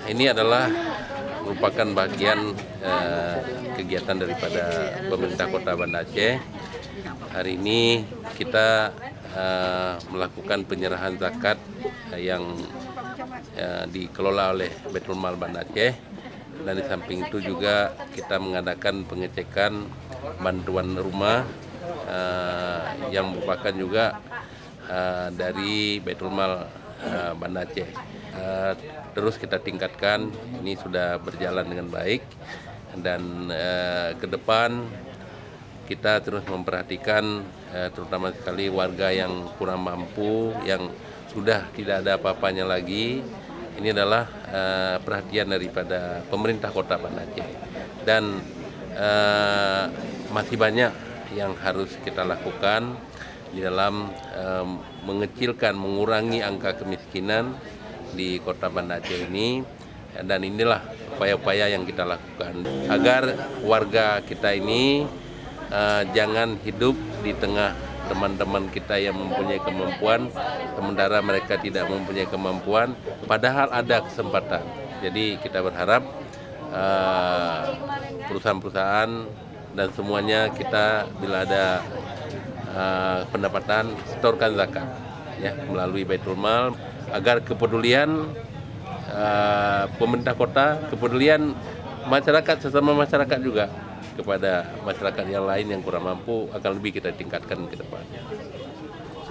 Ini adalah merupakan bagian kegiatan daripada pemerintah Kota Banda Aceh. Hari ini kita melakukan penyerahan zakat yang dikelola oleh Baitul Mal Banda Aceh, dan di samping itu juga kita mengadakan pengecekan bantuan rumah yang merupakan juga dari Baitul Mal Banda Aceh. Terus kita tingkatkan, ini sudah berjalan dengan baik, dan ke depan kita terus memperhatikan terutama sekali warga yang kurang mampu, yang sudah tidak ada apa-apanya lagi. Ini adalah perhatian daripada pemerintah Kota Banda Aceh, dan masih banyak yang harus kita lakukan di dalam mengurangi angka kemiskinan di Kota Banda Aceh ini, dan inilah upaya-upaya yang kita lakukan agar warga kita ini jangan hidup di tengah teman-teman kita yang mempunyai kemampuan, sementara mereka tidak mempunyai kemampuan, padahal ada kesempatan. Jadi kita berharap perusahaan-perusahaan dan semuanya kita bila ada pendapatan setorkan zakat ya melalui Baitul Mal, agar kepedulian pemerintah kota, kepedulian masyarakat sesama masyarakat juga kepada masyarakat yang lain yang kurang mampu akan lebih kita tingkatkan ke depan.